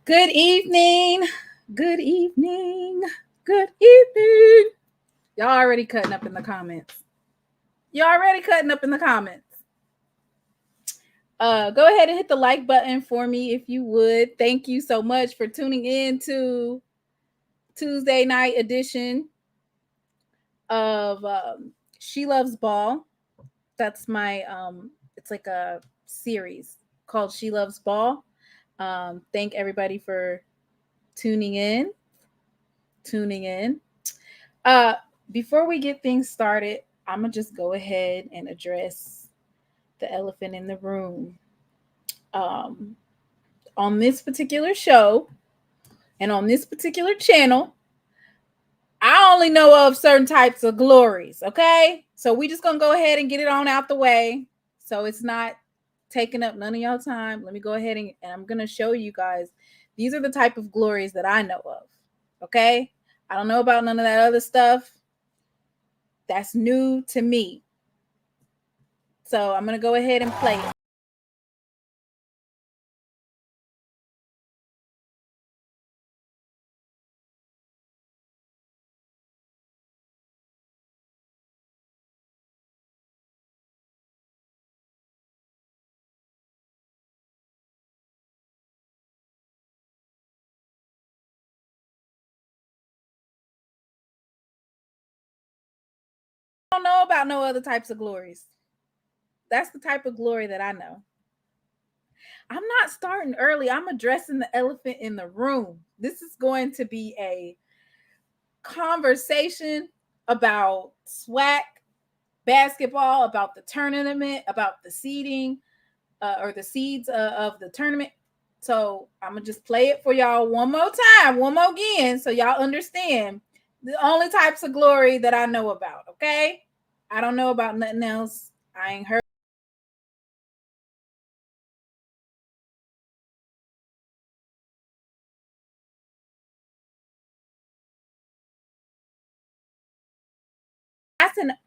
Good evening. Good evening. Good evening. Y'all already cutting up in the comments. Y'all already cutting up in the comments. Go ahead and hit the like button for me if you would. Thank you so much for tuning in to Tuesday night edition of She Loves Ball. That's my it's like a series called She Loves Ball. Thank everybody for tuning in. Uh, Before we get things started, I'm gonna just go ahead and address the elephant in the room. Um, on this particular show and on this particular channel, I only know of certain types of glories. Okay, so we just gonna go ahead and get it on out the way, so it's not taking up none of y'all time. Let me go ahead and I'm gonna show you guys. These are the type of glories that I know of. Okay, I don't know about none of that other stuff. That's new to me. So I'm going to go ahead and play it. I don't know about no other types of glories. That's the type of glory that I know. I'm not starting early. I'm addressing the elephant in the room. This is going to be a conversation about SWAC basketball, about the tournament, about the seeding or the seeds of the tournament. So I'm going to just play it for y'all one more time, one more again, so y'all understand the only types of glory that I know about, okay? I don't know about nothing else. I ain't heard.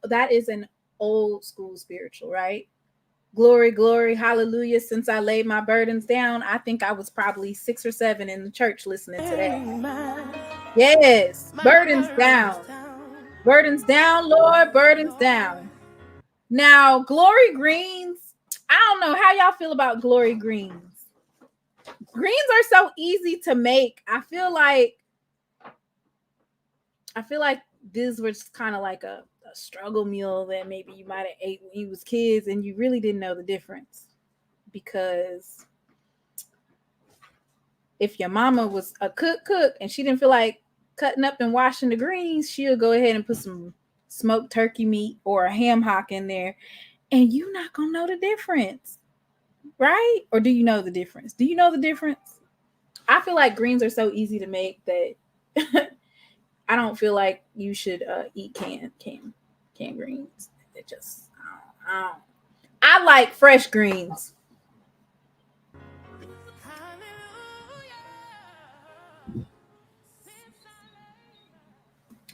That is an old school spiritual, right? Glory, glory, hallelujah. Since I laid my burdens down, I think I was probably 6 or 7 in the church listening to that. Yes, burdens down. Burdens down, Lord, burdens down. Now, glory greens, I don't know how y'all feel about glory greens. Greens are so easy to make. I feel like this was kind of like a struggle meal that maybe you might have ate when you was kids and you really didn't know the difference. Because if your mama was a cook and she didn't feel like cutting up and washing the greens, she'll go ahead and put some smoked turkey meat or a ham hock in there, and you're not gonna know the difference, right? Or do you know the difference? Do you know the difference? I feel like greens are so easy to make that I don't feel like you should eat canned greens. It just I like fresh greens.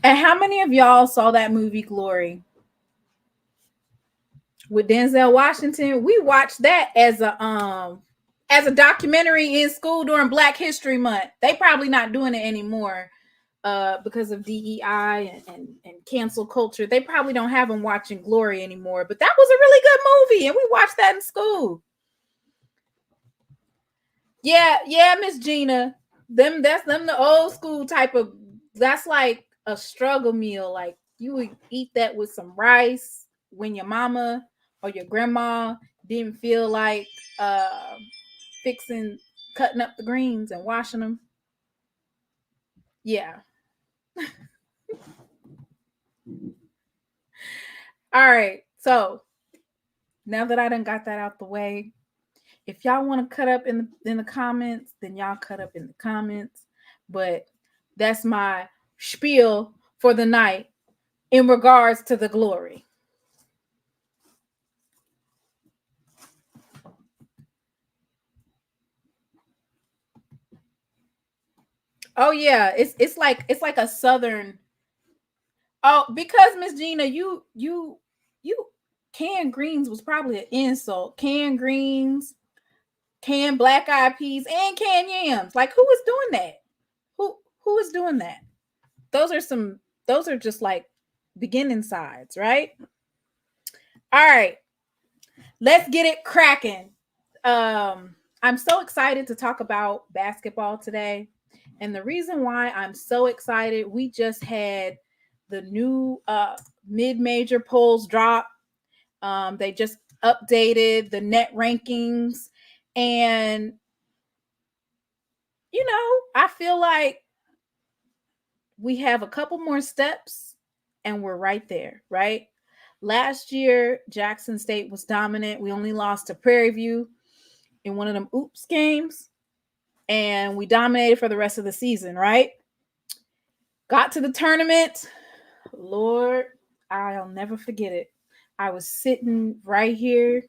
And how many of y'all saw that movie Glory with Denzel Washington? We watched that as a documentary in school during Black History Month. They probably not doing it anymore because of DEI and cancel culture. They probably don't have them watching Glory anymore. But that was a really good movie, and we watched that in school. Yeah, Miss Gina. That's the old school type of. That's like a struggle meal. Like you would eat that with some rice when your mama or your grandma didn't feel like fixing cutting up the greens and washing them. Yeah. All right. So now that I done got that out the way, if y'all want to cut up in the comments, then y'all cut up in the comments. But that's my spiel for the night in regards to the glory. Oh yeah, it's like a southern. Oh, because Miss Gina, you canned greens was probably an insult. Canned greens, canned black eyed peas and canned yams. Like, who is doing that? Who is doing that? Those are just like beginning sides, right? All right. Let's get it cracking. I'm so excited to talk about basketball today. And the reason why I'm so excited, we just had the new mid-major polls drop. They just updated the net rankings. And, I feel like we have a couple more steps and we're right there, right? Last year, Jackson State was dominant. We only lost to Prairie View in one of them oops games. And we dominated for the rest of the season, right? Got to the tournament. Lord, I'll never forget it. I was sitting right here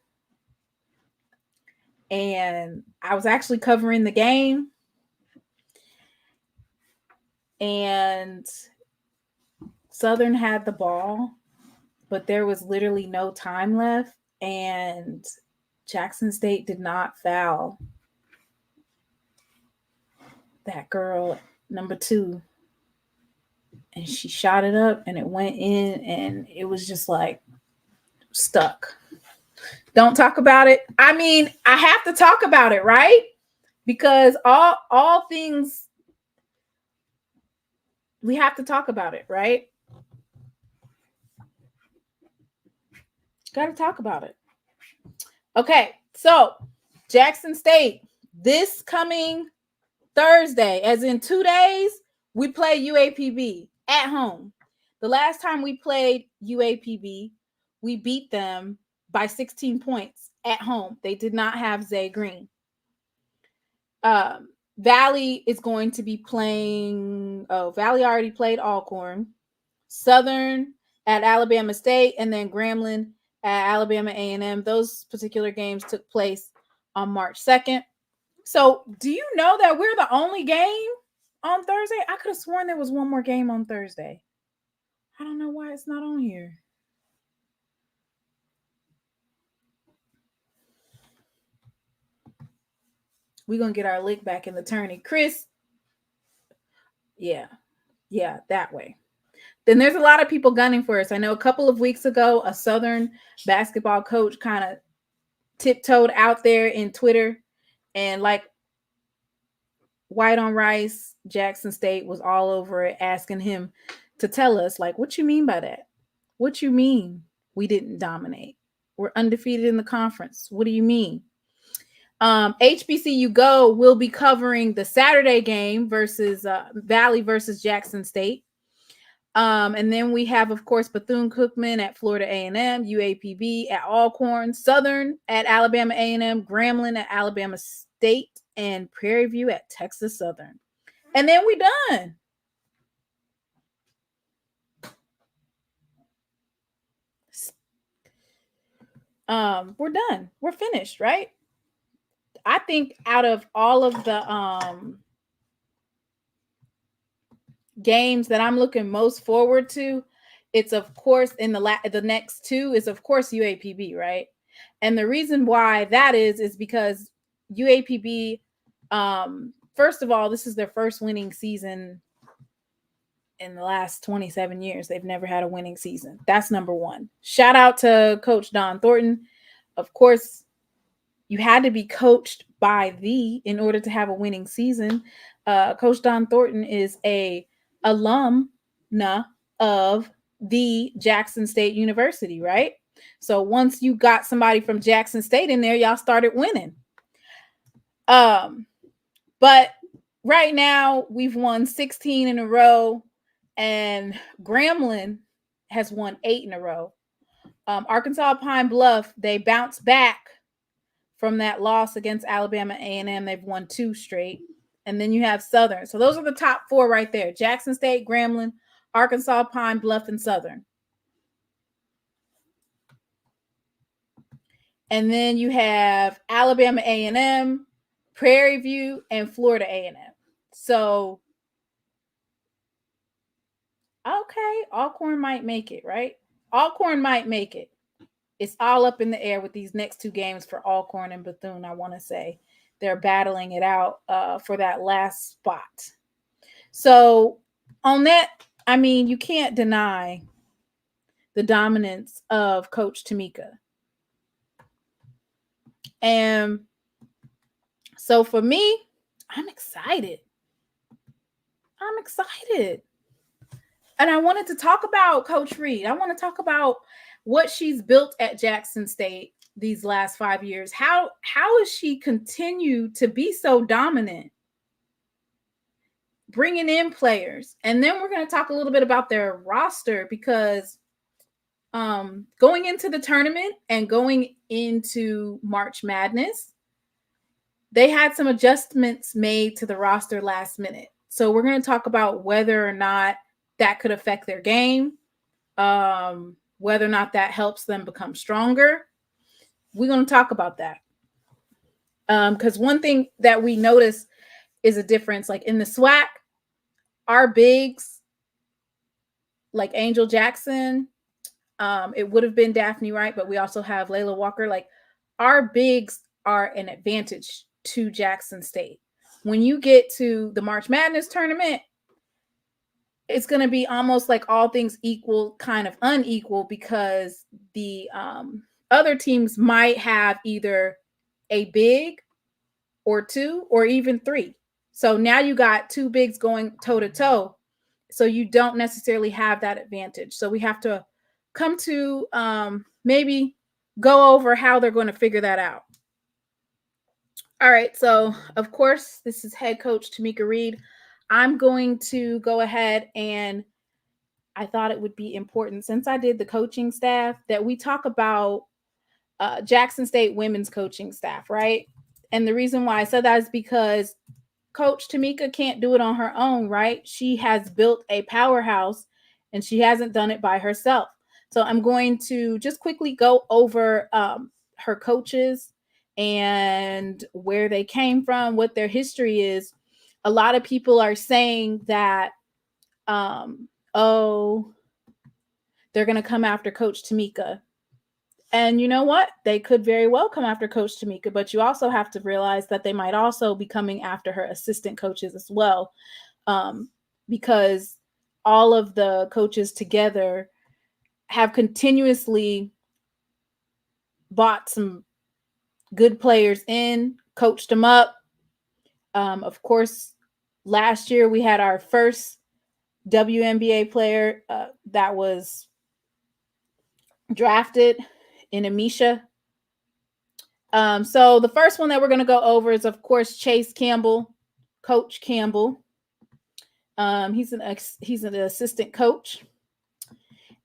and I was actually covering the game. And Southern had the ball, but there was literally no time left. And Jackson State did not foul that girl, number 2. And she shot it up and it went in and it was just like stuck. Don't talk about it. I mean, I have to talk about it, right? Because all things, we have to talk about it, right? Got to talk about it. Okay, so Jackson State, this coming Thursday, as in 2 days, we play UAPB at home. The last time we played UAPB, we beat them by 16 points at home. They did not have Zay Green. Valley is going to be playing. Valley already played Alcorn. Southern at Alabama State, and then Grambling at Alabama A&M. Those particular games took place on March 2nd. So, do you know that we're the only game on Thursday? I could have sworn there was one more game on Thursday. I don't know why it's not on here. We're going to get our lick back in the tourney. Chris, yeah, that way. Then there's a lot of people gunning for us. I know a couple of weeks ago, a Southern basketball coach kind of tiptoed out there in Twitter and like white on rice, Jackson State was all over it, asking him to tell us, like, what you mean by that? What you mean we didn't dominate? We're undefeated in the conference. What do you mean? HBCU Go will be covering the Saturday game versus Valley versus Jackson State. And then we have, of course, Bethune-Cookman at Florida A&M, UAPB at Alcorn, Southern at Alabama A&M, Grambling at Alabama State, and Prairie View at Texas Southern. And then we done. We're done. We're finished, right? I think out of all of the games that I'm looking most forward to, it's of course in the next 2 is of course UAPB, right? And the reason why that is because UAPB, first of all, this is their first winning season in the last 27 years. They've never had a winning season. That's number 1. Shout out to Coach Don Thornton. Of course, you had to be coached by in order to have a winning season. Coach Don Thornton is a alumna of the Jackson State University, right? So once you got somebody from Jackson State in there, y'all started winning. But right now we've won 16 in a row, and Grambling has won 8 in a row. Arkansas Pine Bluff, they bounced back from that loss against Alabama A&M. They've won 2 straight. And then you have Southern. So those are the top 4 right there. Jackson State, Grambling, Arkansas, Pine Bluff, and Southern. And then you have Alabama A&M, Prairie View, and Florida A&M. So, okay, Alcorn might make it, right? Alcorn might make it. It's all up in the air with these next 2 games for Alcorn and Bethune, I want to say. they're battling it out for that last spot. So on that, I mean, you can't deny the dominance of Coach Tomekia. And so for me, I'm excited. I'm excited. And I wanted to talk about Coach Reed. I want to talk about what she's built at Jackson State these last 5 years. How has she continued to be so dominant, bringing in players? And then we're going to talk a little bit about their roster, because going into the tournament and going into March Madness, they had some adjustments made to the roster last minute. So we're going to talk about whether or not that could affect their game, whether or not that helps them become stronger. We're going to talk about that. Because one thing that we notice is a difference. Like in the SWAC, our bigs, like Angel Jackson, it would have been Daphne Wright, but we also have Layla Walker. Like our bigs are an advantage to Jackson State. When you get to the March Madness tournament, it's going to be almost like all things equal, kind of unequal, because the other teams might have either a big or two or even three. So now you got two bigs going toe to toe. So you don't necessarily have that advantage. So we have to come to maybe go over how they're going to figure that out. All right. So, of course, this is head coach Tomekia Reed. I'm going to go ahead, and I thought it would be important, since I did the coaching staff, that we talk about Jackson State women's coaching staff, right? And the reason why I said that is because Coach Tomekia can't do it on her own, right? She has built a powerhouse, and she hasn't done it by herself. So I'm going to just quickly go over her coaches and where they came from, what their history is. A lot of people are saying that, oh, they're going to come after Coach Tomekia. And you know what? They could very well come after Coach Tomekia, but you also have to realize that they might also be coming after her assistant coaches as well, because all of the coaches together have continuously bought some good players in, coached them up. Of course, last year we had our first WNBA player that was drafted in Amisha. So the first one that we're going to go over is, of course, Chase Campbell, Coach Campbell. He's an assistant coach.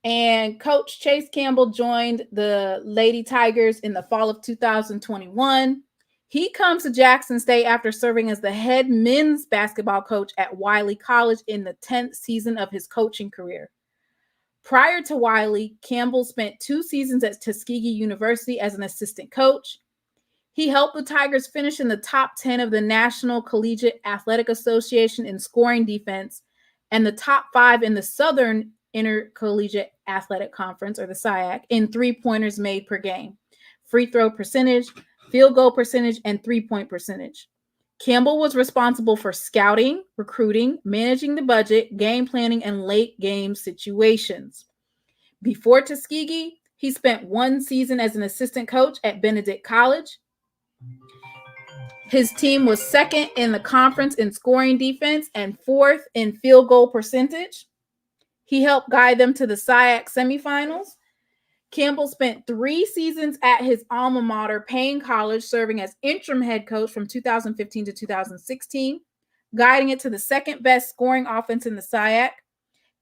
And Coach Chase Campbell joined the Lady Tigers in the fall of 2021. He comes to Jackson State after serving as the head men's basketball coach at Wiley College in the 10th season of his coaching career. Prior to Wiley, Campbell spent 2 seasons at Tuskegee University as an assistant coach. He helped the Tigers finish in the top 10 of the National Collegiate Athletic Association in scoring defense and the top 5 in the Southern Intercollegiate Athletic Conference, or the SWAC, in three-pointers made per game, free throw percentage, field goal percentage, and three-point percentage. Campbell was responsible for scouting, recruiting, managing the budget, game planning, and late game situations. Before Tuskegee, he spent 1 season as an assistant coach at Benedict College. His team was 2nd in the conference in scoring defense and 4th in field goal percentage. He helped guide them to the SWAC semifinals. Campbell spent 3 seasons at his alma mater, Payne College, serving as interim head coach from 2015 to 2016, guiding it to the 2nd best scoring offense in the SWAC.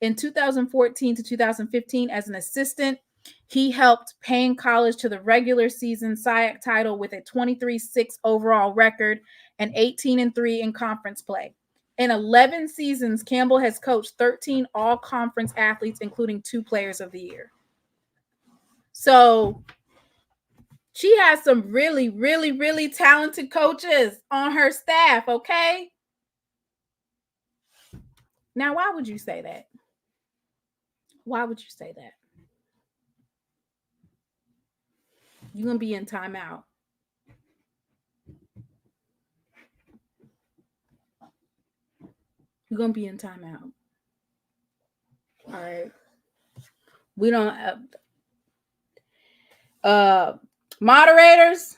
In 2014 to 2015, as an assistant, he helped Payne College to the regular season SWAC title with a 23-6 overall record and 18-3 in conference play. In 11 seasons, Campbell has coached 13 all-conference athletes, including 2 players of the year. So she has some really, really, really talented coaches on her staff, okay? Now, why would you say that? Why would you say that? You're going to be in timeout. You're going to be in timeout. All right. We don't have moderators.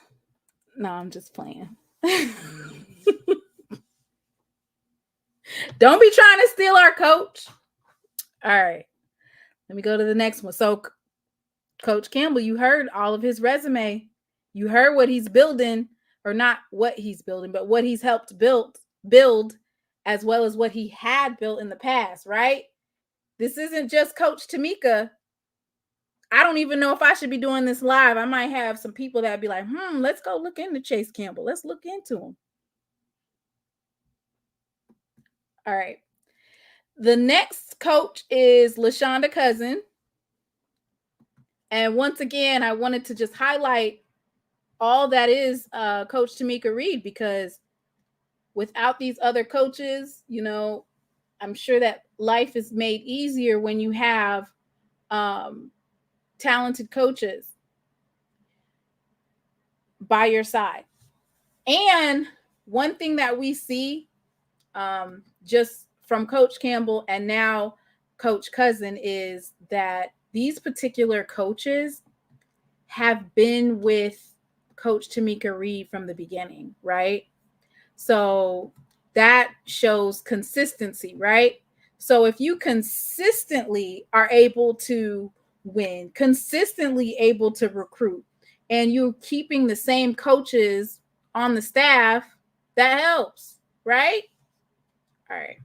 No, I'm just playing. Don't be trying to steal our coach. All right. Let me go to the next one. So, Coach Campbell, you heard all of his resume. You heard what he's building, or not what he's building, but what he's helped build, as well as what he had built in the past, right? This isn't just Coach Tomekia. I don't even know if I should be doing this live. I might have some people that be like, let's go look into Chase Campbell. Let's look into him. All right. The next coach is LaShonda Cousin. And once again, I wanted to just highlight all that is Coach Tomekia Reed, because without these other coaches, you know, I'm sure that life is made easier when you have talented coaches by your side. And one thing that we see just from Coach Campbell and now Coach Cousin is that these particular coaches have been with Coach Tomekia Reed from the beginning, right? So that shows consistency, right? So if you consistently are able to win, consistently able to recruit, and you're keeping the same coaches on the staff, that helps, right? All right.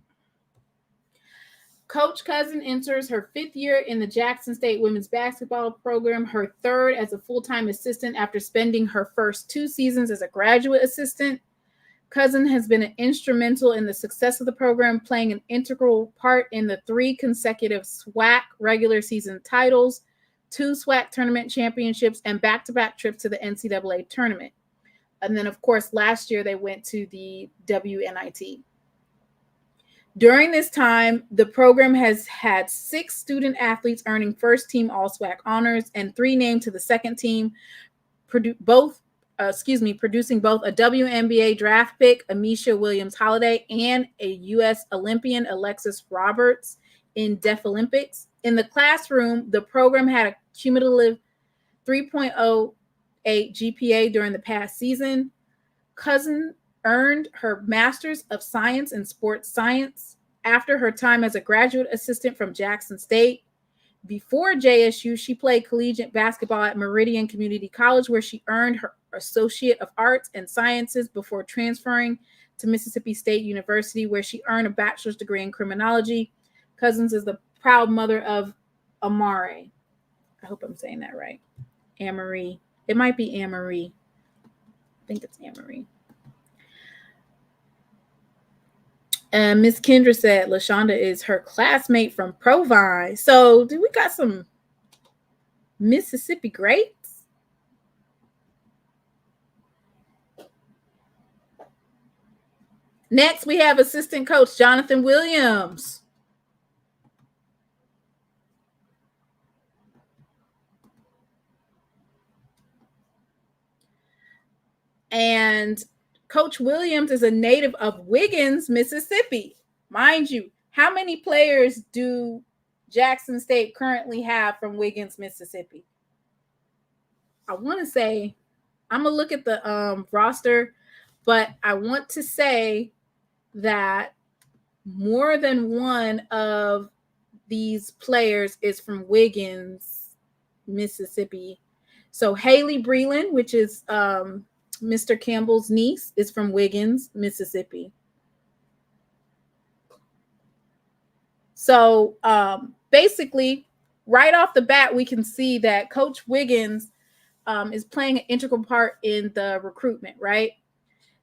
Coach Cousin enters her 5th year in the Jackson State women's basketball program, her 3rd as a full-time assistant after spending her first 2 seasons as a graduate assistant. Cousin has been instrumental in the success of the program, playing an integral part in the 3 consecutive SWAC regular season titles, 2 SWAC tournament championships, and back-to-back trips to the NCAA tournament. And then, of course, last year they went to the WNIT. During this time, the program has had 6 student athletes earning first-team All-SWAC honors and 3 named to the second team, producing both a WNBA draft pick, Amisha Williams-Holiday, and a U.S. Olympian, Alexis Roberts, in Deaflympics. In the classroom, the program had a cumulative 3.08 GPA during the past season. Cousin earned her Master's of Science in Sports Science after her time as a graduate assistant from Jackson State. Before JSU, she played collegiate basketball at Meridian Community College, where she earned her Associate of Arts and Sciences before transferring to Mississippi State University, where she earned a bachelor's degree in criminology. Cousins is the proud mother of Amare. I hope I'm saying that right. Amory. It might be Amory. I think it's Amory. And Miss Kendra said LaShonda is her classmate from Provine. So do we got some Mississippi greats? Next, we have assistant coach Jonathan Williams. And Coach Williams is a native of Wiggins, Mississippi. Mind you, how many players do Jackson State currently have from Wiggins, Mississippi? I want to say, I'm going to look at the roster, but I want to say that more than one of these players is from Wiggins, Mississippi. So Haley Breland, which is Mr. Campbell's niece, is from Wiggins, Mississippi. So basically, right off the bat, we can see that Coach Wiggins is playing an integral part in the recruitment, right?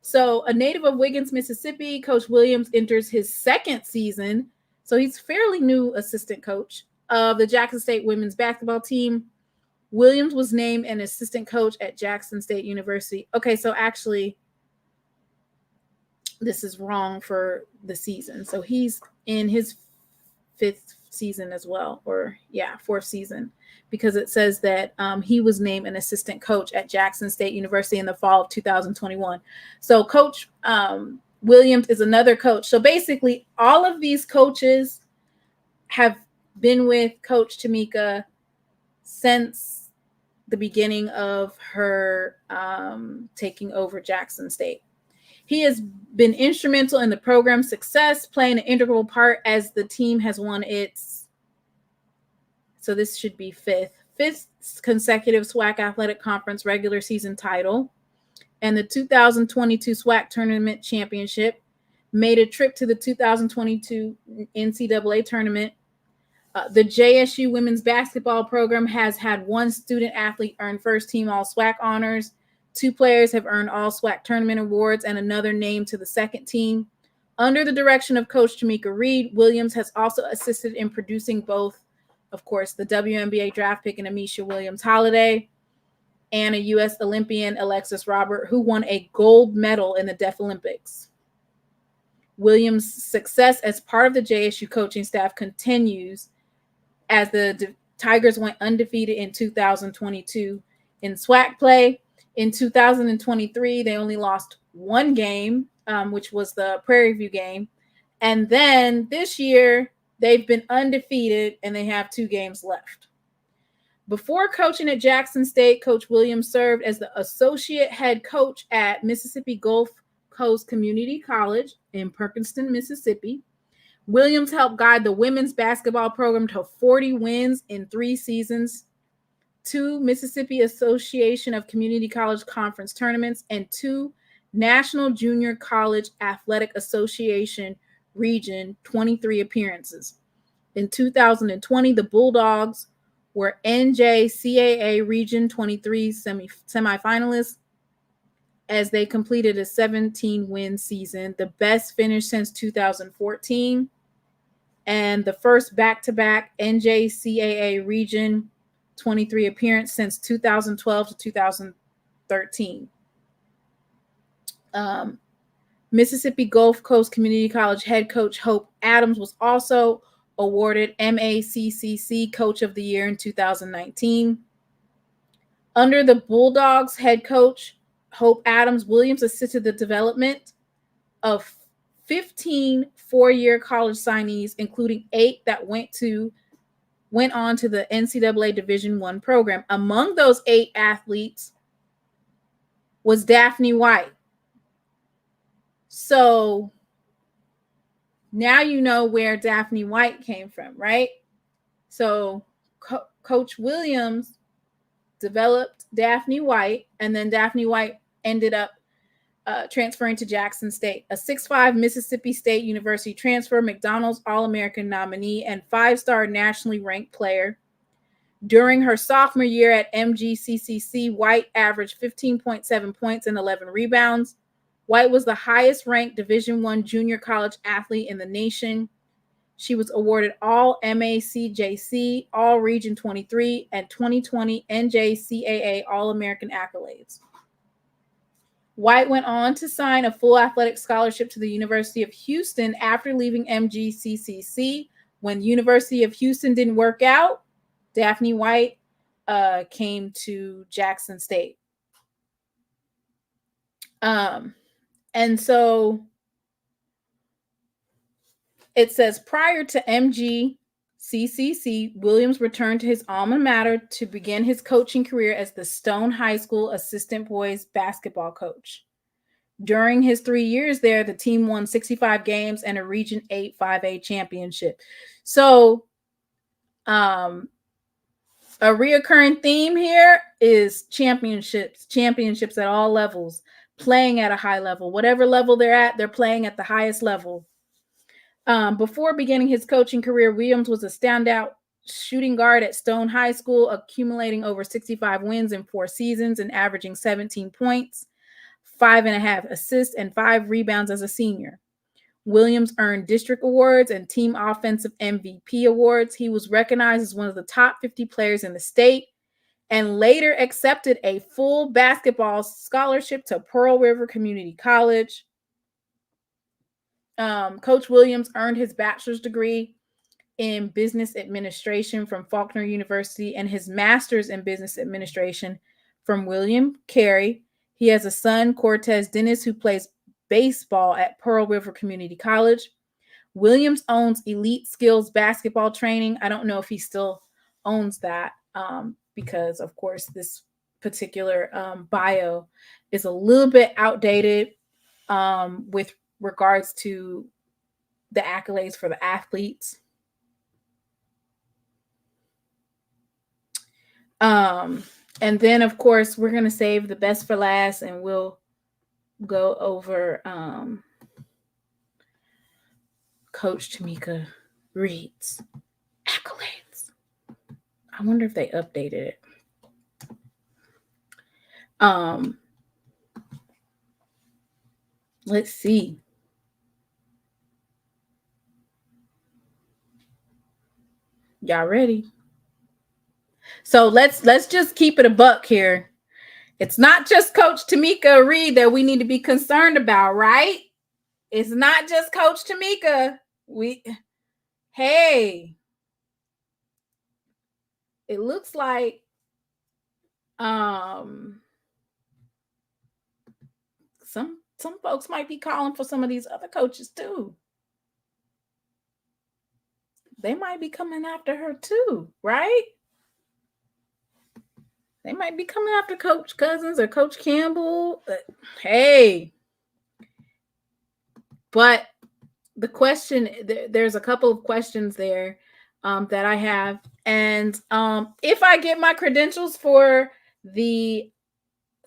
So a native of Wiggins, Mississippi, Coach Williams enters his 2nd season. So he's fairly new assistant coach of the Jackson State women's basketball team. Williams was named an assistant coach at Jackson State University. Okay, so actually, this is wrong for the season. So he's in his 5th season as well, or 4th season, because it says that he was named an assistant coach at Jackson State University in the fall of 2021. So Coach Williams is another coach. So basically, all of these coaches have been with Coach Tomekia since the beginning of her taking over Jackson State. He has been instrumental in the program's success, playing an integral part as the team has won its, so this should be fifth consecutive SWAC Athletic Conference regular season title, and the 2022 SWAC Tournament Championship, made a trip to the 2022 NCAA Tournament. The JSU women's basketball program has had one student athlete earn first team all SWAC honors. 2 players have earned all SWAC tournament awards and another named to the second team. Under the direction of Coach Tomekia Reed, Williams has also assisted in producing both, of course, the WNBA draft pick and Amisha Williams-Holiday and a U.S. Olympian, Alexis Robert, who won a gold medal in the Deaf Olympics. Williams' success as part of the JSU coaching staff continues as the Tigers went undefeated in 2022 in SWAC play. In 2023, they only lost one game, which was the Prairie View game. And then this year, they've been undefeated and they have 2 games left. Before coaching at Jackson State, Coach Williams served as the associate head coach at Mississippi Gulf Coast Community College in Perkinston, Mississippi. Williams helped guide the women's basketball program to 40 wins in 3 seasons, 2 Mississippi Association of Community College Conference tournaments, and 2 National Junior College Athletic Association Region 23 appearances. In 2020, the Bulldogs were NJCAA Region 23 semifinalists as they completed a 17-win season, the best finish since 2014, and the first back-to-back NJCAA Region 23 appearance since 2012 to 2013. Mississippi Gulf Coast Community College head coach Hope Adams was also awarded MACCC Coach of the Year in 2019. Under the Bulldogs head coach Hope Adams, Williams assisted the development of 15 four-year college signees, including 8 that went on to the NCAA Division I program. Among those 8 athletes was Daphne White. So now you know where Daphne White came from, right? So Coach Williams developed Daphne White, and then Daphne White ended up transferring to Jackson State, a 6'5" Mississippi State University transfer, McDonald's All-American nominee, and 5-star nationally ranked player. During her sophomore year at MGCCC, White averaged 15.7 points and 11 rebounds. White was the highest ranked Division I junior college athlete in the nation. She was awarded all MACJC, all Region 23, and 2020 NJCAA All-American accolades. White went on to sign a full athletic scholarship to the University of Houston after leaving MGCCC. When the University of Houston didn't work out, Daphne White came to Jackson State. And so it says, prior to MGCCC, Williams returned to his alma mater to begin his coaching career as the Stone High School assistant boys basketball coach. During his 3 years there, the team won 65 games and a Region 8 5A championship. So a reoccurring theme here is championships at all levels, playing at a high level. Whatever level they're at, they're playing at the highest level. Before beginning his coaching career, Williams was a standout shooting guard at Stone High School, accumulating over 65 wins in 4 seasons and averaging 17 points, 5.5 assists, and 5 rebounds as a senior. Williams earned district awards and team offensive MVP awards. He was recognized as one of the top 50 players in the state and later accepted a full basketball scholarship to Pearl River Community College. Coach Williams earned his bachelor's degree in business administration from Faulkner University and his master's in business administration from William Carey. He has a son, Cortez Dennis, who plays baseball at Pearl River Community College. Williams owns Elite Skills basketball training. I don't know if he still owns that because, of course, this particular bio is a little bit outdated with regards to the accolades for the athletes. And then, of course, we're going to save the best for last, and we'll go over Coach Tomekia Reed's accolades. I wonder if they updated it. Let's see. Y'all ready? So let's just keep it a buck here. It's not just Coach Tomekia Reed that we need to be concerned about, right? It's not just Coach Tomekia. Hey, it looks like some folks might be calling for some of these other coaches too. They might be coming after her too, right? They might be coming after Coach Cousins or Coach Campbell. Hey. But the question, there's a couple of questions there that I have. And if I get my credentials for the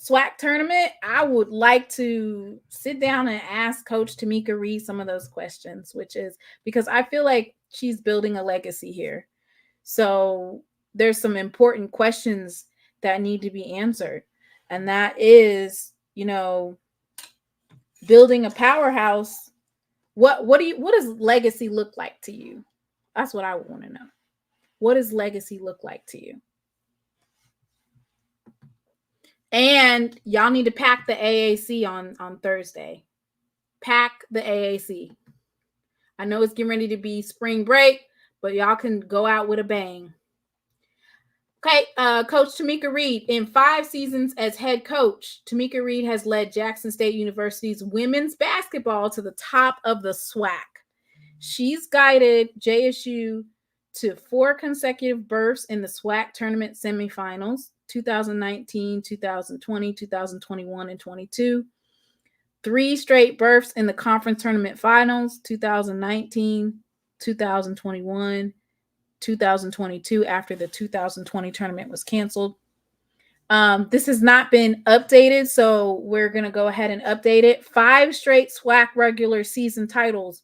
SWAC tournament, I would like to sit down and ask Coach Tomekia Reed some of those questions, which is because I feel like she's building a legacy here. So there's some important questions that need to be answered. And that is, building a powerhouse. What does legacy look like to you? That's what I want to know. What does legacy look like to you? And y'all need to pack the AAC on Thursday. Pack the AAC. I know it's getting ready to be spring break, but y'all can go out with a bang. Okay, Coach Tomekia Reed. In 5 seasons as head coach, Tomekia Reed has led Jackson State University's women's basketball to the top of the SWAC. She's guided JSU to 4 consecutive berths in the SWAC tournament semifinals, 2019, 2020, 2021, and 22. 3 straight berths in the conference tournament finals, 2019, 2021, 2022 after the 2020 tournament was canceled. This has not been updated, so we're going to go ahead and update it. 5 straight SWAC regular season titles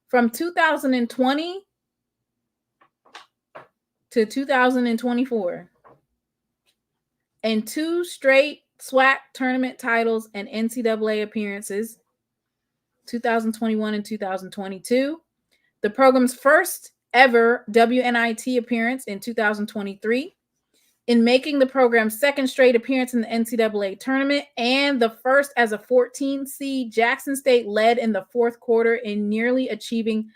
from 2020 to 2024. And 2 straight SWAC tournament titles and NCAA appearances, 2021 and 2022. The program's first ever WNIT appearance in 2023, in making the program's 2nd straight appearance in the NCAA tournament, and the first as a 14 seed, Jackson State led in the 4th quarter in nearly achieving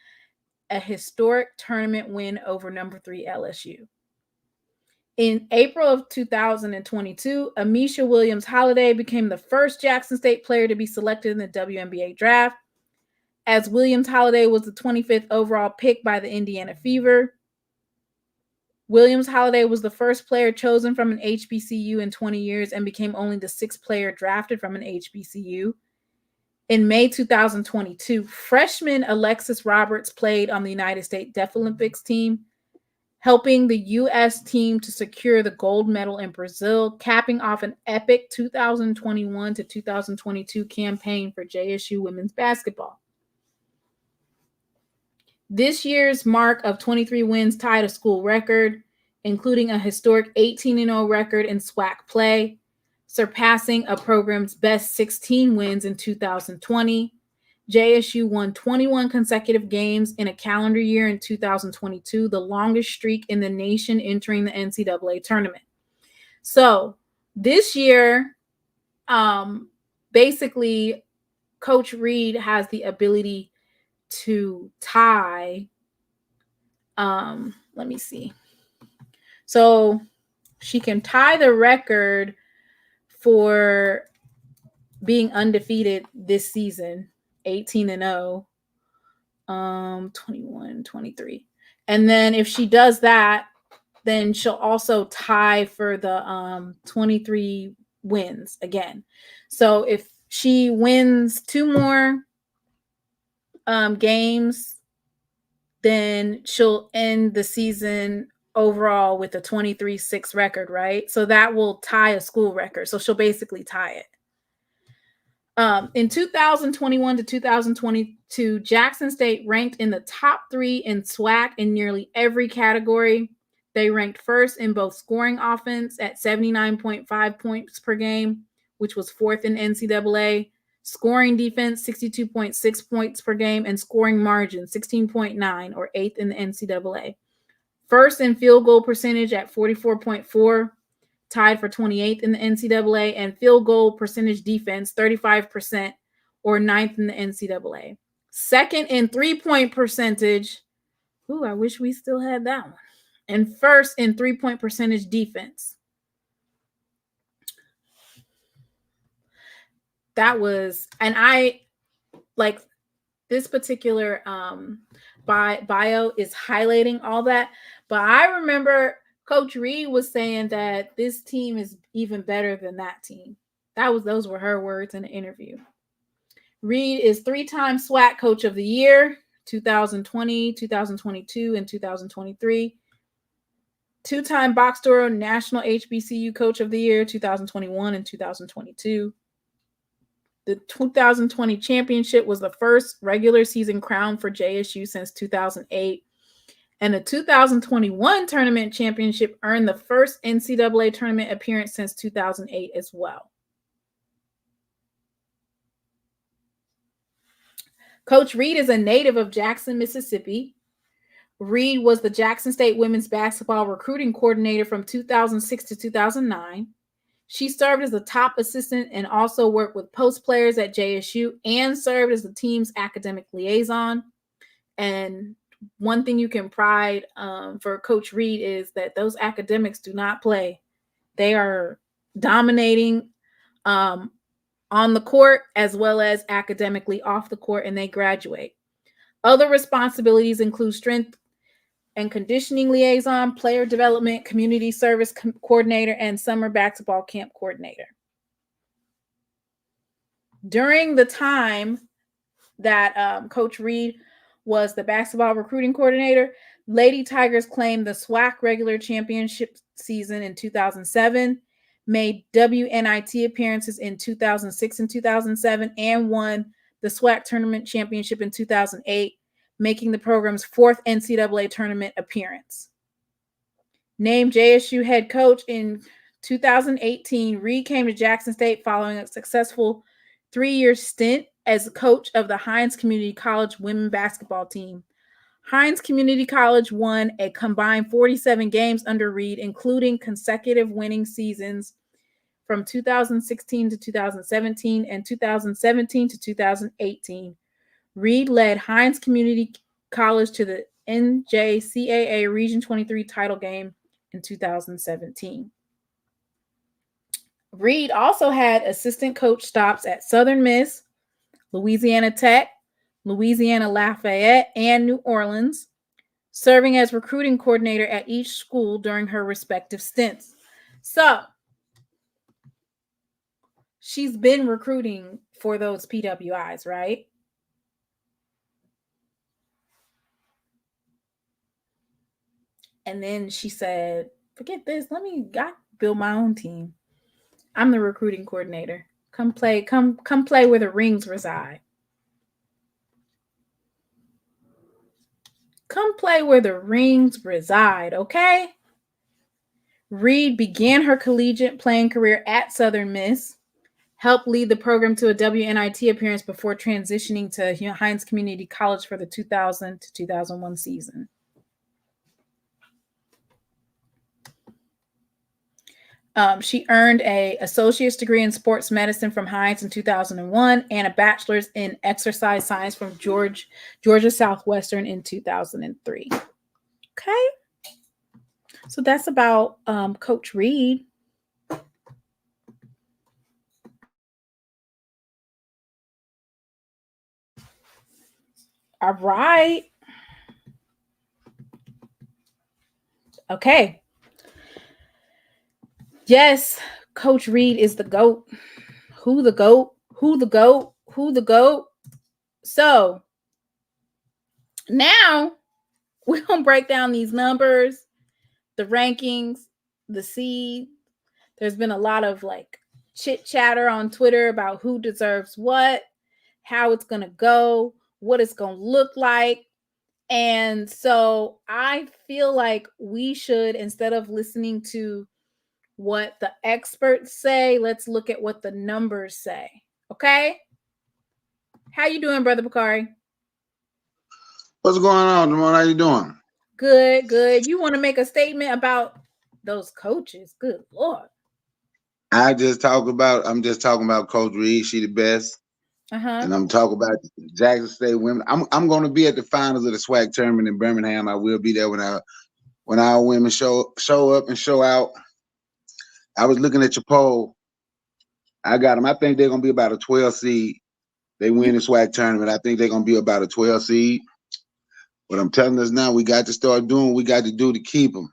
a historic tournament win over number 3 LSU. In April of 2022, Amisha Williams-Holiday became the first Jackson State player to be selected in the WNBA draft, as Williams-Holiday was the 25th overall pick by the Indiana Fever. Williams-Holiday was the first player chosen from an HBCU in 20 years and became only the 6th player drafted from an HBCU. In May 2022, freshman Alexis Roberts played on the United States Deaflympics team, helping the U.S. team to secure the gold medal in Brazil, capping off an epic 2021 to 2022 campaign for JSU women's basketball. This year's mark of 23 wins tied a school record, including a historic 18-0 record in SWAC play, surpassing a program's best 16 wins in 2020. JSU won 21 consecutive games in a calendar year in 2022, the longest streak in the nation entering the NCAA tournament. So this year, basically, Coach Reed has the ability to tie. Let me see. So she can tie the record for being undefeated this season, 18-0, 21, 23. And then if she does that, then she'll also tie for the 23 wins again. So if she wins 2 more games, then she'll end the season overall with a 23-6 record, right? So that will tie a school record. So she'll basically tie it. In 2021 to 2022, Jackson State ranked in the top 3 in SWAC in nearly every category. They ranked first in both scoring offense at 79.5 points per game, which was 4th in NCAA, scoring defense 62.6 points per game, and scoring margin 16.9 or 8th in the NCAA. First in field goal percentage at 44.4, tied for 28th in the NCAA, and field goal percentage defense 35% or 9th in the NCAA. Second in 3-point percentage. Ooh, I wish we still had that one. And first in 3-point percentage defense. That was, and I like this particular bio is highlighting all that. But I remember Coach Reed was saying that this team is even better than that team. Those were her words in the interview. Reed is 3-time SWAC Coach of the Year, 2020, 2022, and 2023. 2-time Box Toro National HBCU Coach of the Year, 2021 and 2022. The 2020 championship was the first regular season crown for JSU since 2008. And the 2021 tournament championship earned the first NCAA tournament appearance since 2008 as well. Coach Reed is a native of Jackson, Mississippi. Reed was the Jackson State women's basketball recruiting coordinator from 2006 to 2009. She served as a top assistant and also worked with post players at JSU and served as the team's academic liaison. And one thing you can pride for Coach Reed is that those academics do not play. They are dominating on the court as well as academically off the court, and they graduate. Other responsibilities include strength and conditioning liaison, player development, community service coordinator, and summer basketball camp coordinator. During the time that Coach Reed was the basketball recruiting coordinator, Lady Tigers claimed the SWAC regular championship season in 2007, made WNIT appearances in 2006 and 2007, and won the SWAC tournament championship in 2008, making the program's 4th NCAA tournament appearance. Named JSU head coach in 2018, Reed came to Jackson State following a successful 3-year stint as coach of the Hines Community College women's basketball team. Hines Community College won a combined 47 games under Reed, including consecutive winning seasons from 2016 to 2017 and 2017 to 2018. Reed led Hines Community College to the NJCAA Region 23 title game in 2017. Reed also had assistant coach stops at Southern Miss, Louisiana Tech, Louisiana Lafayette, and New Orleans, serving as recruiting coordinator at each school during her respective stints. So, she's been recruiting for those PWIs, right? And then she said, forget this. I build my own team. I'm the recruiting coordinator. Come play where the rings reside. Come play where the rings reside, okay? Reed began her collegiate playing career at Southern Miss, helped lead the program to a WNIT appearance before transitioning to Hines Community College for the 2000 to 2001 season. She earned an associate's degree in sports medicine from Hines in 2001 and a bachelor's in exercise science from Georgia Southwestern in 2003. Okay. So that's about Coach Reed. All right. Okay. Yes, Coach Reed is the GOAT. Who the GOAT? Who the GOAT? Who the GOAT? So now we're going to break down these numbers, the rankings, the seed. There's been a lot of like chit chatter on Twitter about who deserves what, how it's going to go, what it's going to look like. And so I feel like we should, instead of listening to what the experts say, let's look at what the numbers say. Okay? How you doing, Brother Bakari? What's going on, Damon? How you doing? Good, good. You want to make a statement about those coaches? Good Lord. I'm just talking about Coach Reed. She the best, Uh-huh. and I'm talking about Jackson State women. I'm going to be at the finals of the SWAC tournament in Birmingham. I will be there when our women show up and show out. I was looking at your poll. I got them. I think they're going to be about a 12 seed. They win the SWAC tournament. I think they're going to be about a 12 seed. But I'm telling us now, we got to start doing what we got to do to keep them.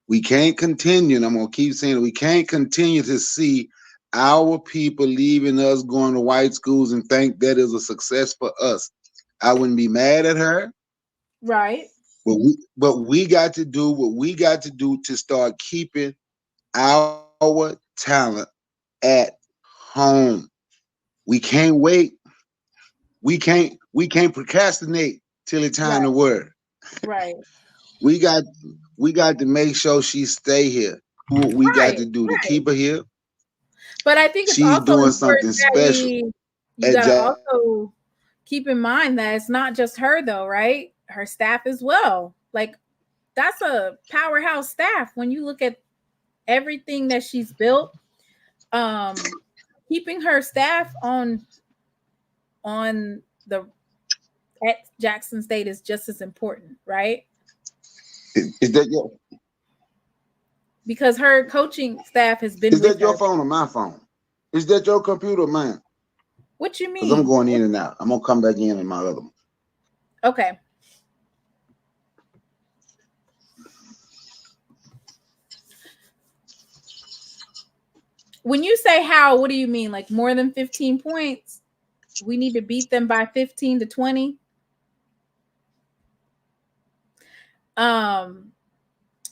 We can't continue, and I'm going to keep saying it, we can't continue to see our people leaving us, going to white schools, and think that is a success for us. I wouldn't be mad at her. Right. But we got to do what we got to do to start keeping our talent at home. We can't wait. We can't procrastinate till it's time Right. to work. Right. We got we got to make sure she stay here. What we got Right. to do to Right. keep her here. But I think it's She's also doing important something that special you at got to Jackson. also keep in mind that it's not just her though, right? Her staff as well. Like that's a powerhouse staff when you look at everything that she's built. Um Keeping her staff on the at Jackson State is just as important, right? Is that your Because her coaching staff has been is with that your her. phone or my phone? Is that your computer or mine? What you Because I'm mean? going in and out. I'm gonna come back in my other one. Okay. When you say how, what do you mean? Like more than 15 points? We need to beat them by 15 to 20. Um,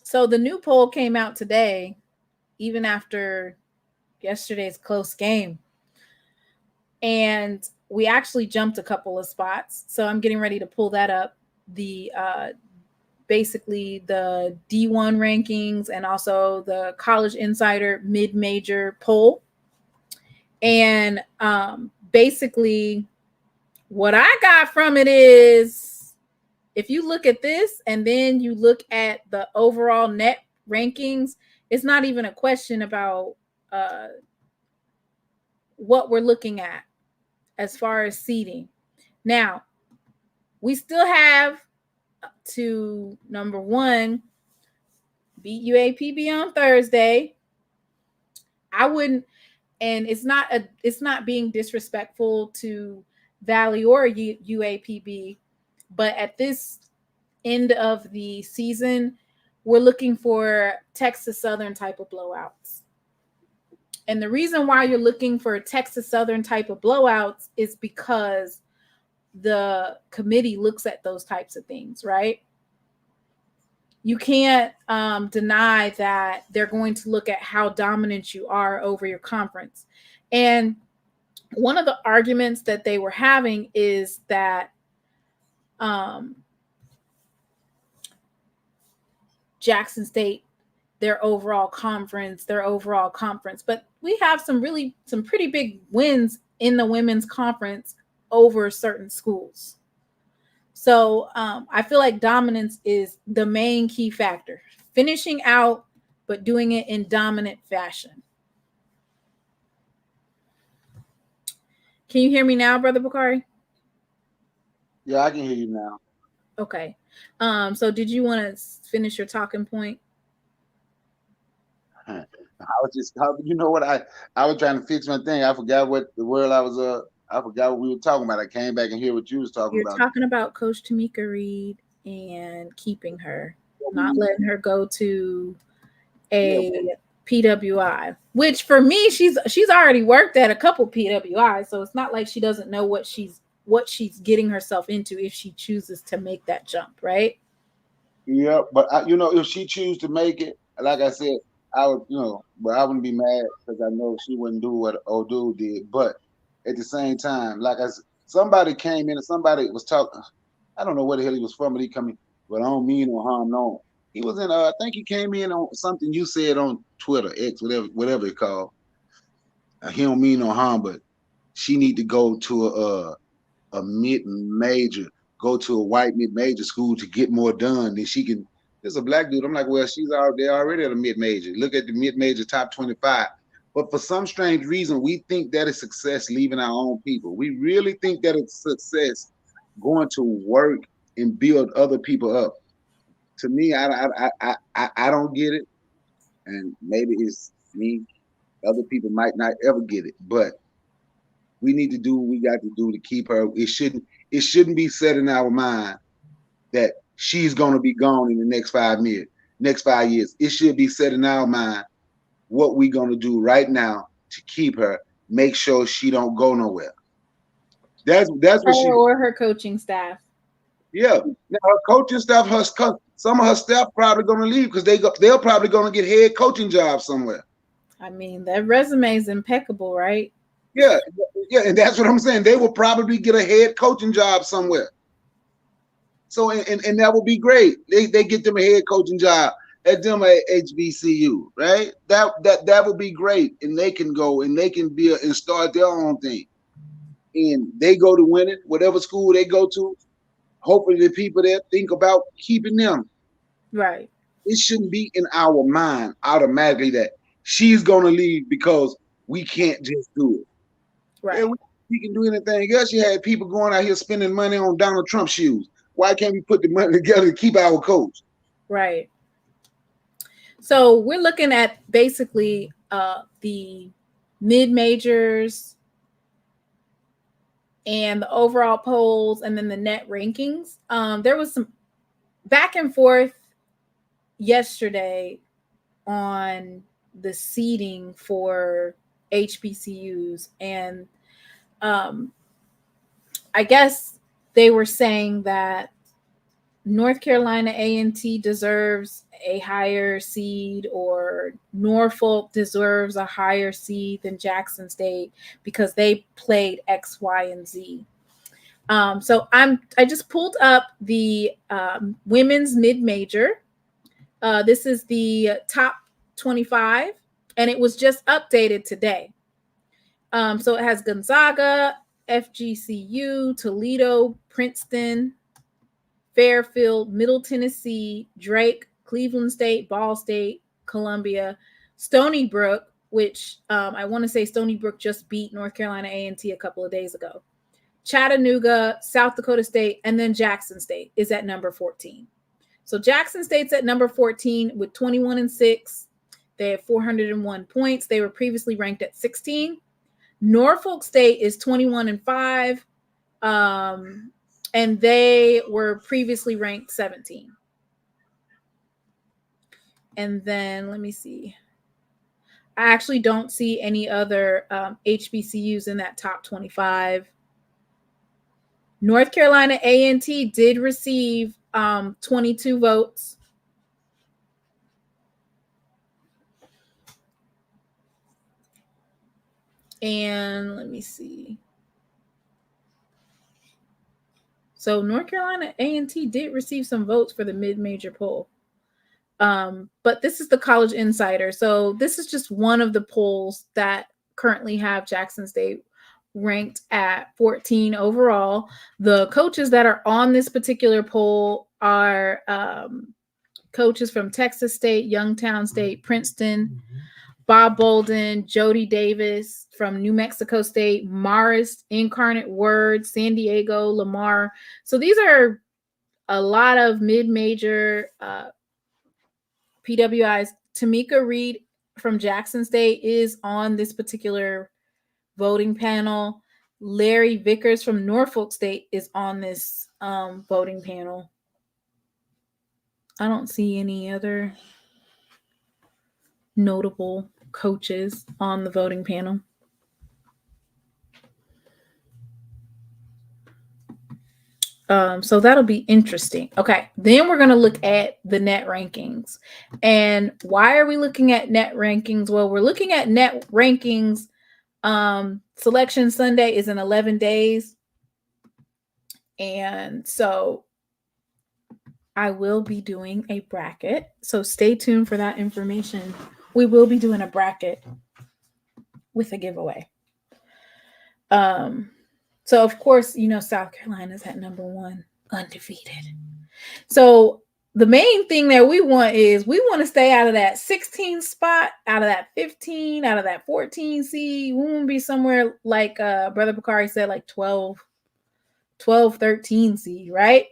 so the new poll came out today, even after yesterday's close game. And we actually jumped a couple of spots. So I'm getting ready to pull that up. The basically the D1 rankings and also the College Insider mid-major poll. And basically what I got from it is if you look at this and then you look at the overall net rankings, it's not even a question about what we're looking at as far as seeding. Now, we still have to number one beat UAPB on Thursday. I wouldn't, and it's not being disrespectful to Valley or UAPB, but at this end of the season, we're looking for Texas Southern type of blowouts. And the reason why you're looking for Texas Southern type of blowouts is because the committee looks at those types of things, right? You can't deny that they're going to look at how dominant you are over your conference. And one of the arguments that they were having is that um, Jackson State, their overall conference, but we have some pretty big wins in the women's conference over certain schools. So I feel like dominance is the main key factor. Finishing out, but doing it in dominant fashion. Can you hear me now, Brother Bakari? Yeah, I can hear you now. Okay. So did you want to finish your talking point? I was just, you know what? I was trying to fix my thing. I forgot what the word I was I forgot what we were talking about. I came back and hear what you was talking You're about. talking about Coach Tomekia Reed and keeping her, What we not need letting her go to Yeah, a PWI. Which for me, she's already worked at a couple PWIs, so it's not like she doesn't know what she's getting herself into if she chooses to make that jump, right? yeah. But if she choose to make it, like I said, I would, but I wouldn't be mad because I know she wouldn't do what old dude did. But at the same time, like somebody came in and somebody was talking. I don't know where the hell he was from, but he come in. But I don't mean no harm, no. He was in. I think he came in on something you said on Twitter, X, whatever it's called. He don't mean no harm, but she need to go to a mid major, go to a white mid major school to get more done. Then she can. There's a black dude. I'm like, well, she's out there already at a mid major. Look at the mid major top 25. But for some strange reason, we think that is success leaving our own people. We really think that it's success going to work and build other people up. To me, I don't get it, and maybe it's me. Other people might not ever get it, but we need to do what we got to do to keep her. It shouldn't be set in our mind that she's gonna be gone in the next 5 years. It should be set in our mind what we gonna do right now to keep her, make sure she don't go nowhere. That's what Her she. or her coaching staff. Yeah. Now her coaching staff, some of her staff probably gonna leave because they're probably gonna get head coaching jobs somewhere. I mean, that resume is impeccable, right? Yeah, yeah, and that's what I'm saying. They will probably get a head coaching job somewhere. So and that would be great. They get them a head coaching job at them at HBCU, right? That would be great, and they can go and they can be and start their own thing. And they go to winning whatever school they go to. Hopefully, the people there think about keeping them. Right. It shouldn't be in our mind automatically that she's gonna leave because we can't just do it. Yeah, Right. we can do anything else. You had people going out here spending money on Donald Trump shoes. Why can't we put the money together to keep our coach? Right. So we're looking at basically the mid majors and the overall polls and then the net rankings. There was some back and forth yesterday on the seating for HBCUs. And I guess they were saying that North Carolina A&T deserves a higher seed, or Norfolk deserves a higher seed than Jackson State because they played X, Y, and Z. So I just pulled up the women's mid major. This is the top 25, and it was just updated today. So it has Gonzaga, FGCU, Toledo, Princeton, Fairfield, Middle Tennessee, Drake, Cleveland State, Ball State, Columbia, Stony Brook, which I want to say Stony Brook just beat North Carolina A&T a couple of days ago, Chattanooga, South Dakota State, and then Jackson State is at number 14. So Jackson State's at number 14 with 21-6. They have 401 points. They were previously ranked at 16. Norfolk State is 21-5. And they were previously ranked 17. And then let me see. I actually don't see any other HBCUs in that top 25. North Carolina A&T did receive 22 votes. And let me see. So North Carolina A&T did receive some votes for the mid-major poll. But this is the College Insider. So this is just one of the polls that currently have Jackson State ranked at 14 overall. The coaches that are on this particular poll are coaches from Texas State, Youngstown State, Princeton, Bob Bolden, Jody Davis from New Mexico State, Marist, Incarnate Word, San Diego, Lamar. So these are a lot of mid-major PWIs. Tomekia Reed from Jackson State is on this particular voting panel. Larry Vickers from Norfolk State is on this voting panel. I don't see any other notable coaches on the voting panel. So that'll be interesting. Okay, then we're going to look at the net rankings. And why are we looking at net rankings? Well, we're looking at net rankings. Selection Sunday is in 11 days. And so I will be doing a bracket. So stay tuned for that information. We will be doing a bracket with a giveaway. So of course, South Carolina's at number 1, undefeated. So the main thing that we want to stay out of that 16 spot, out of that 15, out of that 14 seed. We want to be somewhere like Brother Bakari said, like 12, 13 seed, right?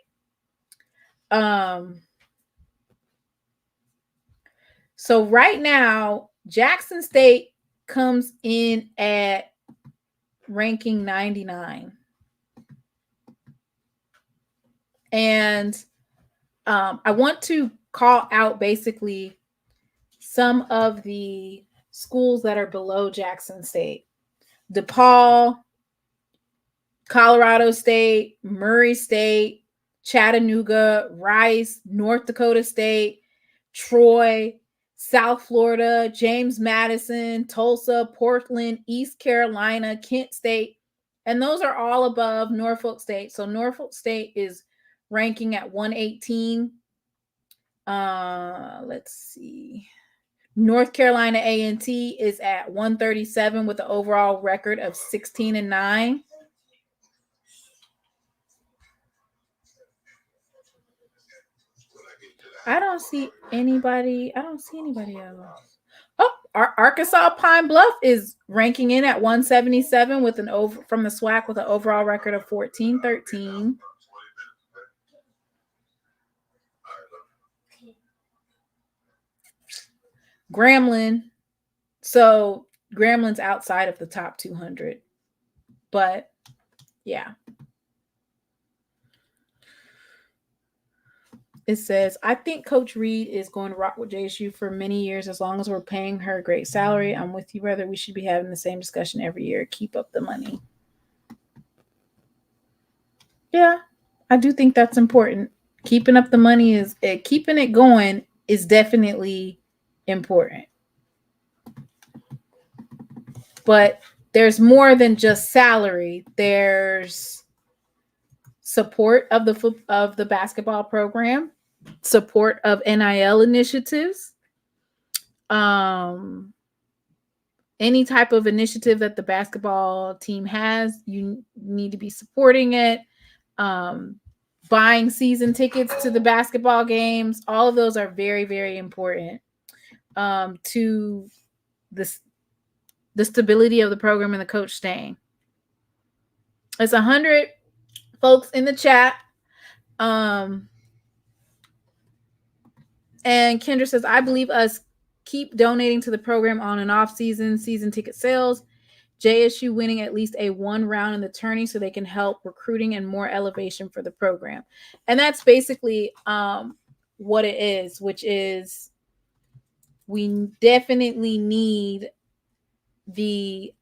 So right now, Jackson State comes in at ranking 99. And I want to call out basically some of the schools that are below Jackson State. DePaul, Colorado State, Murray State, Chattanooga, Rice, North Dakota State, Troy, South Florida, James Madison, Tulsa, Portland, East Carolina, Kent State. And those are all above Norfolk State. So Norfolk State is ranking at 118. Let's see. North Carolina A&T is at 137 with an overall record of 16-9. I don't see anybody else. Oh, Arkansas Pine Bluff is ranking in at 177 with an over from the SWAC with an overall record of 14-13. Grambling. So Grambling's outside of the top 200. But yeah. It says, I think Coach Reed is going to rock with JSU for many years. As long as we're paying her a great salary, I'm with you, brother. We should be having the same discussion every year. Keep up the money. Yeah, I do think that's important. Keeping up the money keeping it going is definitely important. But there's more than just salary. There's support of the basketball program, support of NIL initiatives, any type of initiative that the basketball team has, you need to be supporting it. Buying season tickets to the basketball games, all of those are very, very important to the stability of the program and the coach staying. It's 100 folks in the chat. And Kendra says, I believe us keep donating to the program on and off season ticket sales. JSU winning at least a 1 round in the tourney so they can help recruiting and more elevation for the program. And that's basically what it is, which is we definitely need the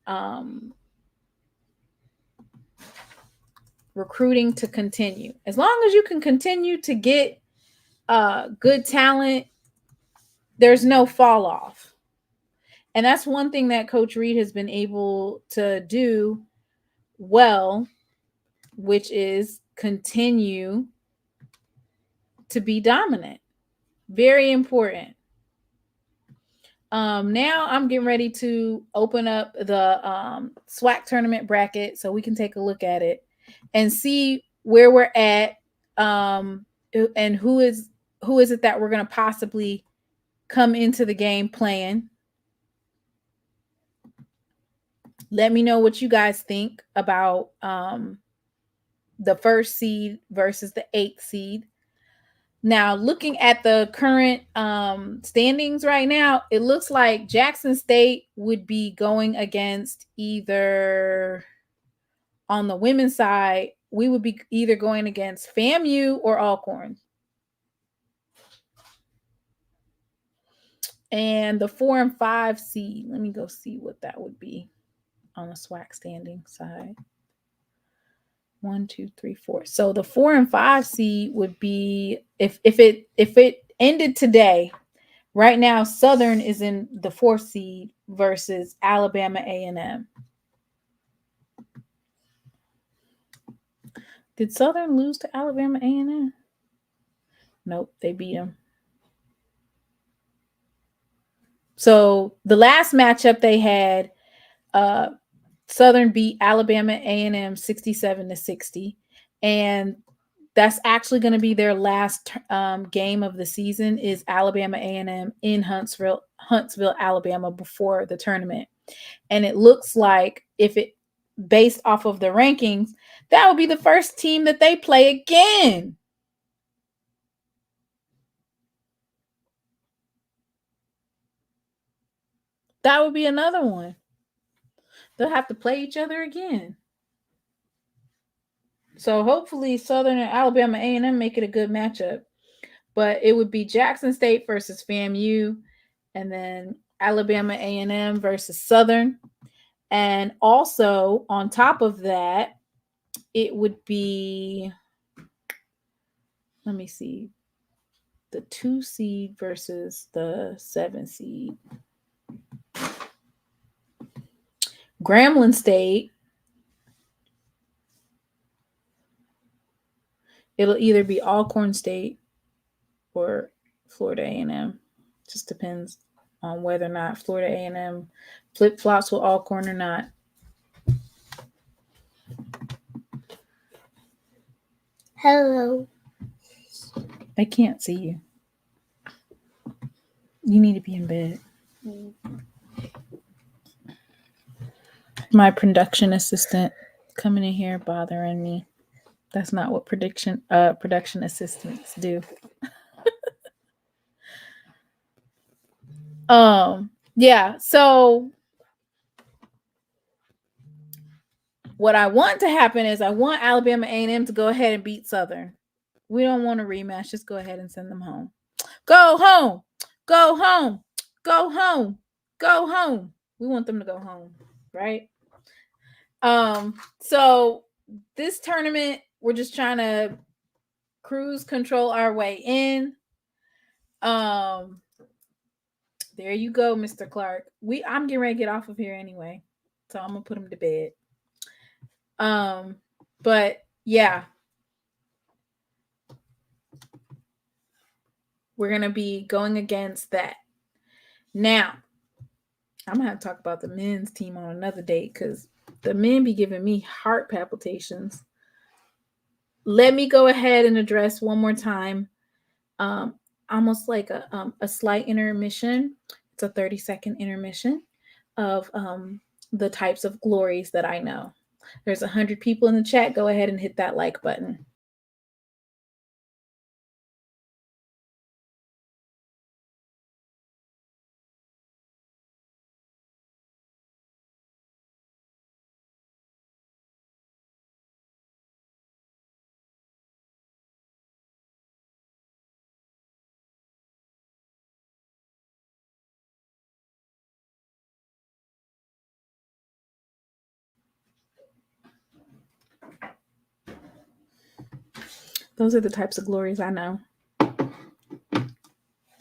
recruiting to continue. As long as you can continue to get good talent, there's no fall off. And that's one thing that Coach Reed has been able to do well, which is continue to be dominant. Very important. Now I'm getting ready to open up the SWAC tournament bracket so we can take a look at it and see where we're at and who is it that we're going to possibly come into the game playing. Let me know what you guys think about the 1st seed versus the 8th seed. Now, looking at the current standings right now, it looks like Jackson State would be going against either on the women's side, we would be either going against FAMU or Alcorn. And the 4 and 5 seed, let me go see what that would be on the SWAC standing side. 1, 2, 3, 4. So the 4 and 5 seed would be if it ended today. Right now, Southern is in the 4th seed versus Alabama A&M. Did Southern lose to Alabama A&M? Nope, they beat them. So the last matchup they had, Southern beat Alabama A&M 67-60, and that's actually going to be their last game of the season. Is Alabama A&M in Huntsville, Alabama, before the tournament. And it looks like, if it based off of the rankings, that would be the first team that they play again. That would be another one. They'll have to play each other again. So hopefully Southern and Alabama A&M make it a good matchup. But it would be Jackson State versus FAMU, and then Alabama A&M versus Southern. And also, on top of that, it would be, let me see, the 2 seed versus the 7 seed. Grambling State, it'll either be Alcorn State or Florida A&M. Just depends on whether or not Florida A&M flip-flops with Alcorn or not. Hello. I can't see you. You need to be in bed. My production assistant coming in here bothering me. That's not what production assistants do. Yeah, so what I want to happen is I want Alabama A&M to go ahead and beat Southern. We don't want a rematch. Just go ahead and send them home. Go home. Go home. Go home. Go home. We want them to go home, right? So this tournament, we're just trying to cruise control our way in. There you go, Mr. Clark. I'm getting ready to get off of here anyway, so I'm gonna put him to bed. But yeah, we're gonna be going against that. Now, I'm gonna have to talk about the men's team on another date because the men be giving me heart palpitations. Let me go ahead and address one more time, almost like a slight intermission. It's a 30-second intermission of the types of glories that I know. There's 100 people in the chat. Go ahead and hit that like button. Those are the types of glories I know.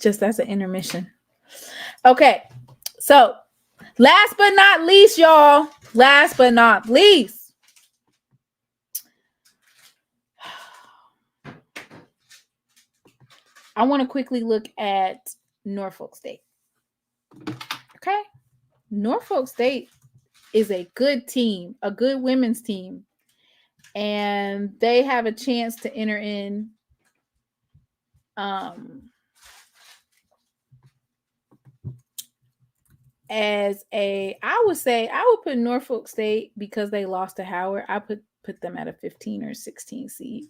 Just as an intermission. Okay, so last but not least, y'all. Last but not least. I want to quickly look at Norfolk State. Okay. Norfolk State is a good team, a good women's team. And they have a chance to enter in as I would put Norfolk State, because they lost to Howard, I put them at a 15 or 16 seed.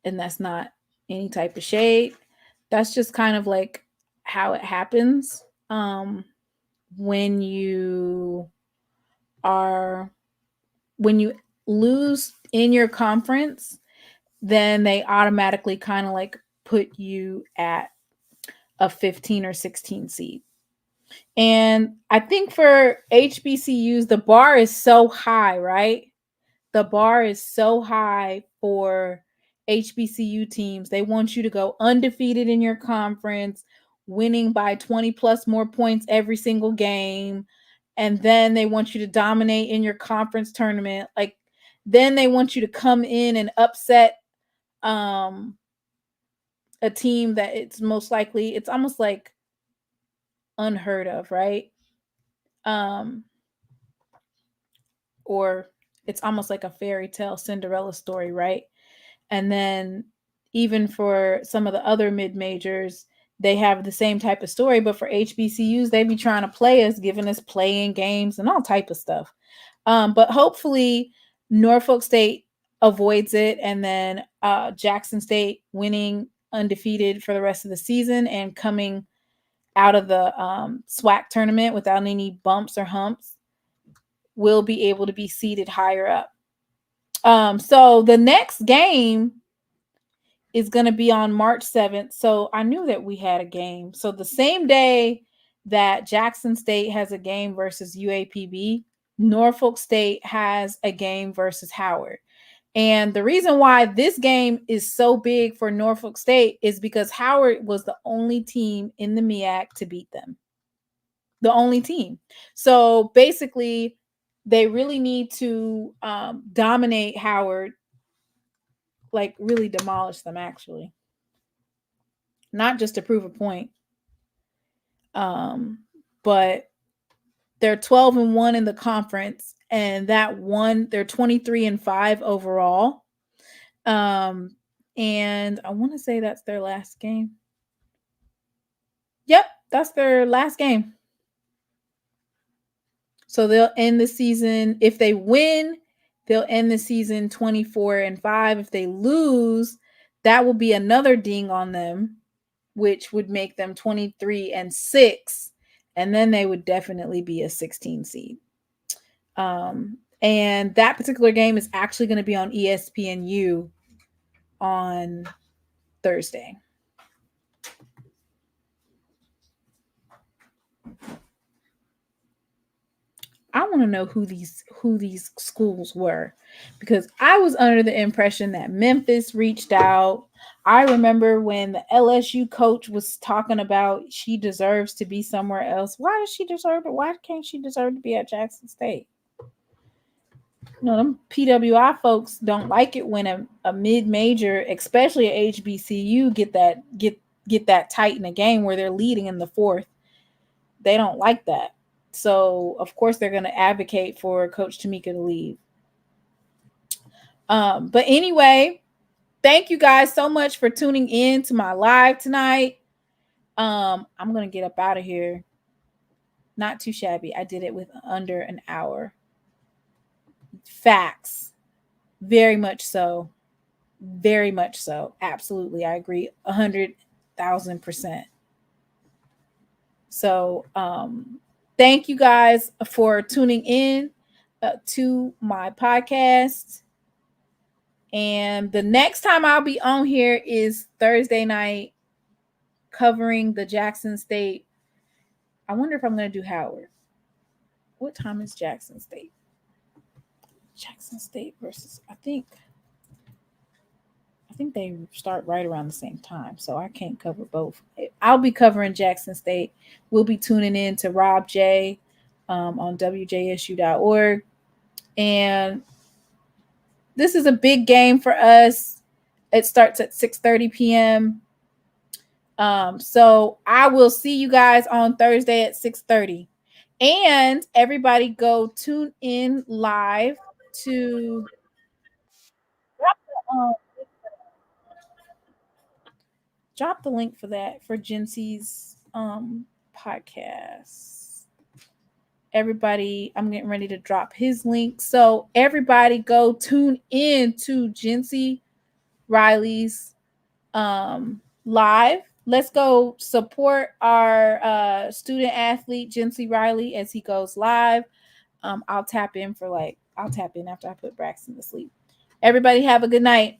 And that's not any type of shade. That's just kind of like how it happens when you are when you lose in your conference, then they automatically kind of like put you at a 15 or 16 seed. And I think for HBCUs, the bar is so high, right? The bar is so high for HBCU teams. They want you to go undefeated in your conference, winning by 20 plus more points every single game. And then they want you to dominate in your conference tournament. Like, then they want you to come in and upset um, a team that it's most likely, it's almost like unheard of, right? Um, or it's almost like a fairy tale Cinderella story, right? And then even for some of the other mid majors, they have the same type of story, but for HBCUs, they be trying to play us, giving us playing games and all type of stuff. But hopefully Norfolk State avoids it, and then Jackson State winning undefeated for the rest of the season and coming out of the SWAC tournament without any bumps or humps will be able to be seated higher up. So the next game is going to be on March 7th. So I knew that we had a game. So the same day that Jackson State has a game versus UAPB, Norfolk State has a game versus Howard. And the reason why this game is so big for Norfolk State is because Howard was the only team in the MEAC to beat them. The only team. So basically, they really need to dominate Howard, like really demolish them, actually. Not just to prove a point. But they're 12-1 in the conference, and that one, they're 23-5 overall. And I want to say that's their last game. Yep, that's their last game. So they'll end the season, if they win, they'll end the season 24-5. If they lose, that will be another ding on them, which would make them 23-6. And then they would definitely be a 16 seed. And that particular game is actually going to be on ESPNU on Thursday. I want to know who these schools were, because I was under the impression that Memphis reached out. I remember when the LSU coach was talking about she deserves to be somewhere else. Why does she deserve it? Why can't she deserve to be at Jackson State? You know, them PWI folks don't like it when a mid-major, especially a HBCU, get that tight in a game where they're leading in the fourth. They don't like that. So, of course, they're going to advocate for Coach Tomekia to leave. But anyway, thank you guys so much for tuning in to my live tonight. I'm going to get up out of here. Not too shabby. I did it with under an hour. Facts. Very much so. Very much so. Absolutely. I agree 100,000%. So, thank you guys for tuning in to my podcast. And the next time I'll be on here is Thursday night covering the Jackson State. I wonder if I'm going to do Howard. What time is Jackson State? Jackson State versus, I think they start right around the same time, so I can't cover both. I'll be covering Jackson State. We'll be tuning in to Rob J on WJSU.org. And this is a big game for us. It starts at 6:30 p.m. So I will see you guys on Thursday at 6:30. And everybody go tune in live to drop the link for that for Jency's podcast. Everybody, I'm getting ready to drop his link. So everybody go tune in to Jency Riley's live. Let's go support our student athlete Jency Riley as he goes live. I'll tap in for like I'll tap in after I put Braxton to sleep. Everybody have a good night.